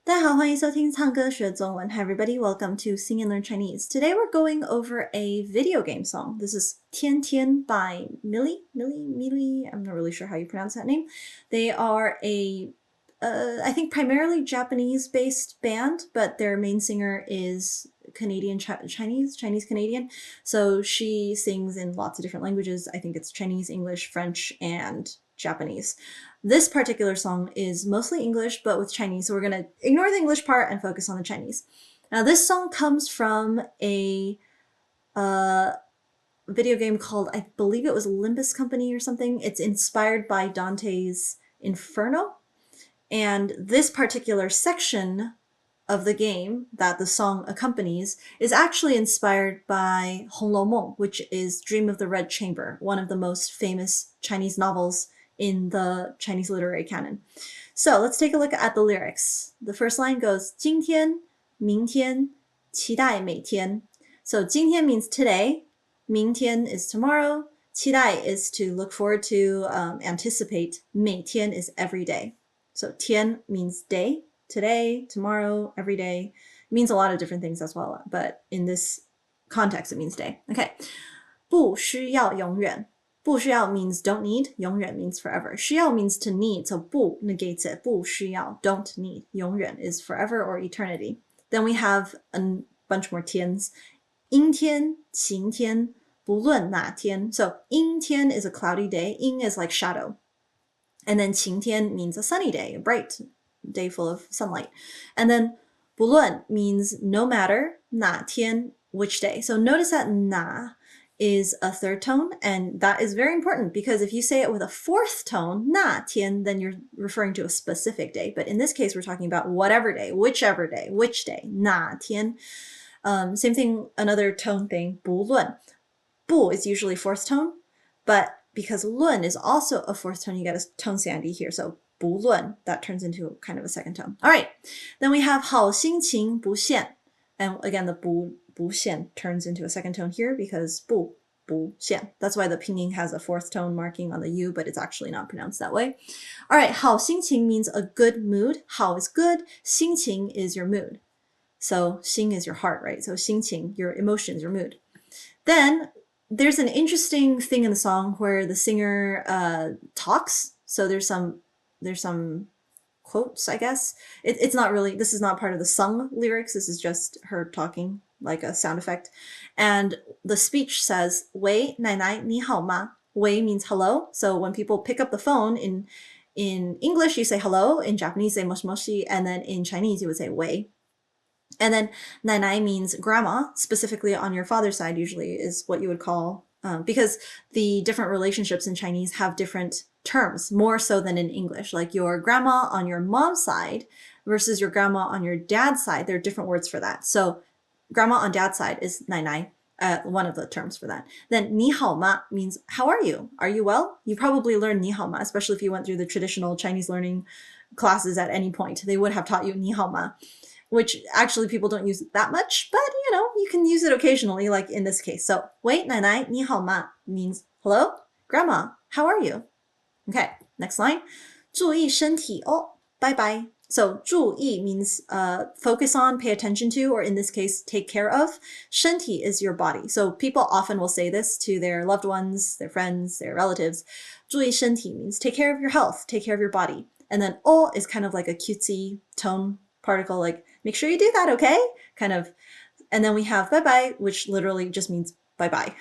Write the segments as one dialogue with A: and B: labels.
A: 大家好，欢迎收听唱歌学中文. Hi everybody, welcome to Sing and Learn Chinese. Today we're going over a video game song. This is Tian by Mili. I'm not really sure how you pronounce that name. They are I think primarily Japanese-based band, but their main singer is Chinese Canadian. So she sings in lots of different languages. I think it's Chinese, English, French, and Japanese. This particular song is mostly English, but with Chinese, so we're going to ignore the English part and focus on the Chinese. Now, this song comes from a video game called, I believe it was Limbus Company or something. It's inspired by Dante's Inferno. And this particular section of the game that the song accompanies is actually inspired by 红楼梦, which is Dream of the Red Chamber, one of the most famous Chinese novels in the Chinese literary canon. So let's take a look at the lyrics. The first line goes 今天,明天,期待每天. So 今天 means today, 明天 is tomorrow, 期待 is to look forward to, anticipate, 每天 is every day. So 天 means day, today, tomorrow, every day. It means a lot of different things as well, but in this context, it means day. Okay. 不需要永远. 不需要 means don't need, 永远 means forever. 需要 means to need, so 不 negates it. 不需要, don't need. 永远 is forever or eternity. Then we have a bunch more tians. 阴天,晴天,不论哪天. So 阴天 is a cloudy day. 阴 is like shadow. And then 晴天 means a sunny day, a bright day full of sunlight. And then 不论 means no matter, 哪天, which day. So notice that 哪 is a third tone, and that is very important because if you say it with a fourth tone, 那天, then you're referring to a specific day. But in this case, we're talking about whatever day, whichever day, which day, 那天. Same thing, another tone thing, 不论. 不 is usually fourth tone, but because 论 is also a fourth tone, you get a tone sandy here. So 不论, that turns into kind of a second tone. All right. Then we have 好心情不限. And again, the 不限 turns into a second tone here because 不限. That's why the pinyin has a fourth tone marking on the U, but it's actually not pronounced that way. All right. 好心情 means a good mood. 好 is good. 心情 is your mood. So 心 is your heart, right? So 心情, your emotions, your mood. Then there's an interesting thing in the song where the singer talks. So there's some quotes, I guess. It's not really, this is not part of the sung lyrics. This is just her talking, like a sound effect. And the speech says, 喂,奶奶,你好吗? 喂 means hello. So when people pick up the phone in English, you say hello. In Japanese, you say moshi moshi. And then in Chinese, you would say 喂. And then 奶奶 means grandma, specifically on your father's side usually is what you would call, because the different relationships in Chinese have different terms, more so than in English. Like your grandma on your mom's side versus your grandma on your dad's side, there are different words for that. So grandma on dad's side is 奶奶, one of the terms for that. Then 你好吗 means how are you? Are you well? You probably learned 你好吗, especially if you went through the traditional Chinese learning classes at any point. They would have taught you 你好吗, which actually people don't use that much, but you know, you can use it occasionally, like in this case. So 喂奶奶你好吗 means hello, grandma, how are you? Okay, next line. 注意身体哦, bye bye. So 注意 means focus on, pay attention to, or in this case, take care of. 身体 is your body. So people often will say this to their loved ones, their friends, their relatives. 注意身体 means take care of your health, take care of your body. And then 哦 is kind of like a cutesy tone particle, like make sure you do that, okay? Kind of. And then we have bye-bye, which literally just means bye-bye.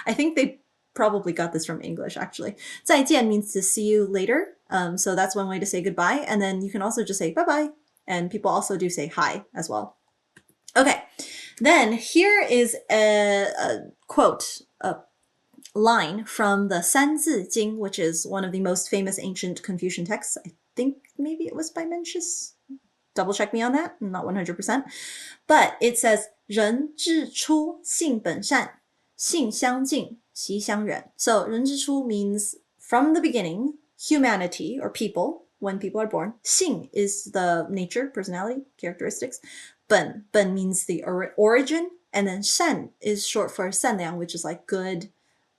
A: I think they probably got this from English, actually. 再见 means to see you later. So that's one way to say goodbye. And then you can also just say bye-bye. And people also do say hi as well. Okay. Then here is a quote, a line from the 三字经, which is one of the most famous ancient Confucian texts. I think maybe it was by Mencius. Double check me on that. I'm not 100%. But it says, 人之初性本善,性相近,习相远. So, 人之初 means from the beginning, humanity or people, when people are born. 性 is the nature, personality, characteristics. 本 means the origin. And then 善 is short for 善良, which is like good,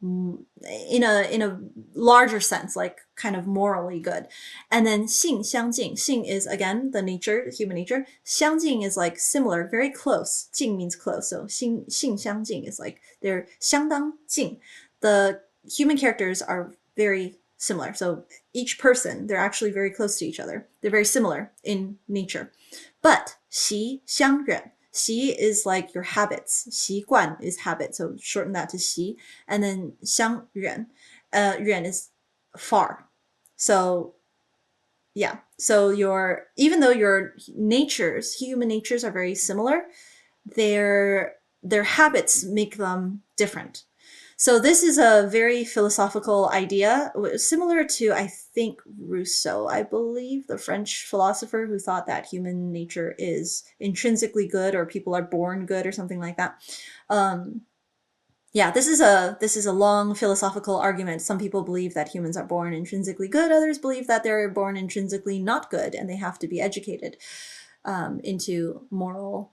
A: in a larger sense, like kind of morally good. And then 性相近, 性 is again the nature, human nature. 相近 is like similar, very close. 近 means close, so 性相近 is like they're 相当近. The human characters are very similar. So each person, they're actually very close to each other. They're very similar in nature. But 习相远, 习 is like your habits. 习惯 is habit, so shorten that to 习. And then 相远, 远 is far. So yeah, so even though your natures, human natures are very similar, their habits make them different. So this is a very philosophical idea, similar to, I think, Rousseau, I believe, the French philosopher who thought that human nature is intrinsically good, or people are born good, or something like that. Yeah, this is a long philosophical argument. Some people believe that humans are born intrinsically good. Others believe that they're born intrinsically not good, and they have to be educated into moral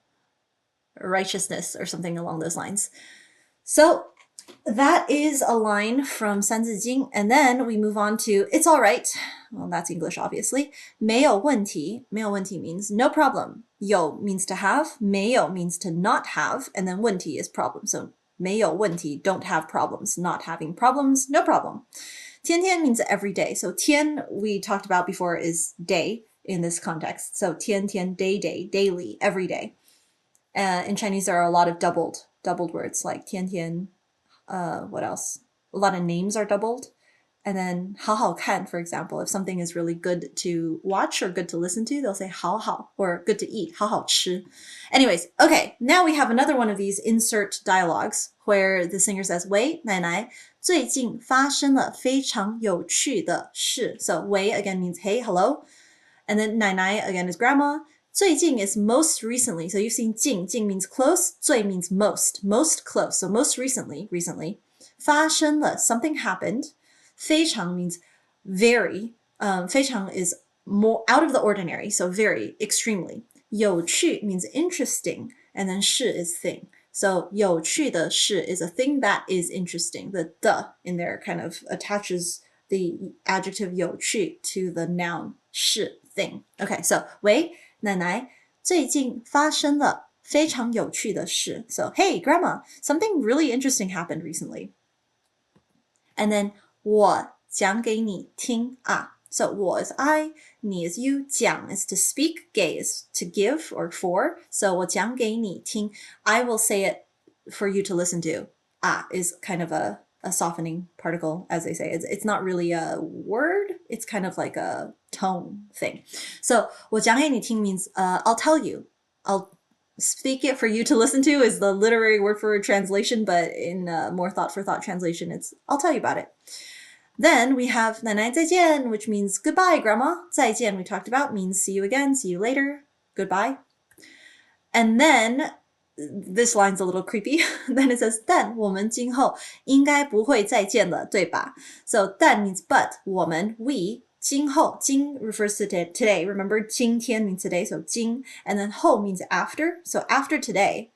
A: righteousness or something along those lines. So that is a line from 三字经, and then we move on to it's all right. Well, that's English, obviously. 没有问题, 没有问题 means no problem. 有 means to have, 没有 means to not have, and then 问题 is problem. So 没有问题, don't have problems. Not having problems, no problem. 天天 means every day. So 天 we talked about before is day in this context. So 天天 day, daily, every day. In Chinese, there are a lot of doubled words like 天天. What else? A lot of names are doubled. And then 好好看, for example, if something is really good to watch or good to listen to, they'll say 好好, or good to eat, 好好吃. Anyways, okay, now we have another one of these insert dialogues where the singer says, 喂，奶奶，最近发生了非常有趣的事. So 喂 again means hey, hello. And then 奶奶 again is grandma. 最近 is most recently. So you've seen 近. 近 means close. 最 means most. Most close. So most recently. 发生了 something happened. 非常 means very. 非常 is more out of the ordinary. So very, extremely. 有趣 means interesting. And then 事 is thing. So 有趣的事 is a thing that is interesting. The the in there kind of attaches the adjective 有趣 to the noun 是 thing. Okay, so 喂，奶奶，最近发生了非常有趣的事. So, hey, grandma, something really interesting happened recently. And then 我讲给你听啊. So 我 is I, 你 is you, 讲 is to speak, 给 is to give or for. So 我讲给你听. I will say it for you to listen to. Ah is kind of a softening particle, as they say. It's not really a word. It's kind of like a tone thing. So 我讲给你听 means I'll tell you. I'll speak it for you to listen to is the literary word for translation, but in more thought for thought translation, it's I'll tell you about it. Then we have 奶奶再见, which means goodbye, grandma. 再见, we talked about, means see you again, see you later, goodbye. And then this line's a little creepy. Then it says 但我们今后应该不会再见了，对吧? So 但 means but, 我们 we, 今后 今 refers to today. Remember 今天 means today, so 今, and then 后 means after, so after today.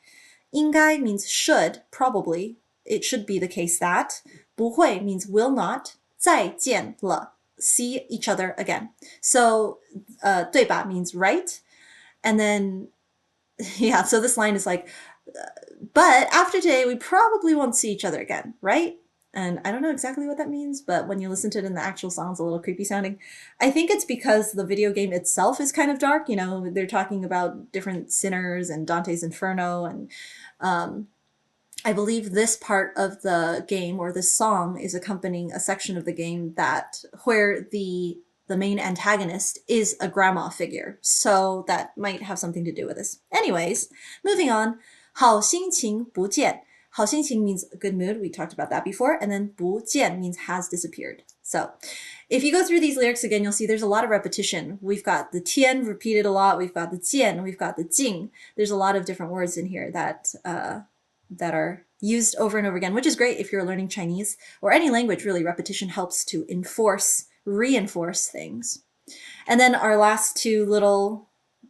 A: 应该 means should, probably. It should be the case that. 不会 means will not. 再见了, see each other again. So 对吧 means right. And then yeah, so this line is like, but after today, we probably won't see each other again, right? And I don't know exactly what that means, but when you listen to it in the actual song, it's a little creepy sounding. I think it's because the video game itself is kind of dark. You know, they're talking about different sinners and Dante's Inferno. And I believe this part of the game or this song is accompanying a section of the game where the main antagonist is a grandma figure. So that might have something to do with this. Anyways, moving on. 好心情不见. 好心情 means good mood. We talked about that before. And then 不见 means has disappeared. So if you go through these lyrics again, you'll see there's a lot of repetition. We've got the Tian repeated a lot. We've got the Jian. We've got the Jing. There's a lot of different words in here that are used over and over again, which is great if you're learning Chinese or any language. Really, repetition helps to reinforce things. And then our last two little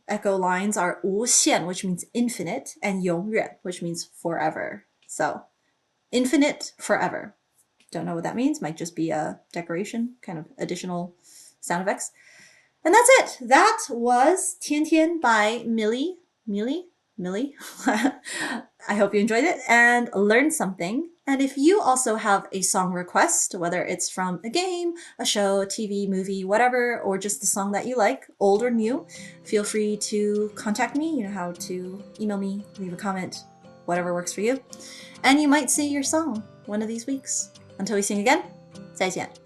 A: echo lines are 无限, which means infinite, and 永远, which means forever. So infinite, forever. Don't know what that means. Might just be a decoration, kind of additional sound effects. And that's it. That was Tian Tian by Mili. Mili? I hope you enjoyed it and learned something. And if you also have a song request, whether it's from a game, a show, a TV, movie, whatever, or just the song that you like, old or new, feel free to contact me. You know how to email me, leave a comment, whatever works for you. And you might see your song one of these weeks. Until we sing again, 再见.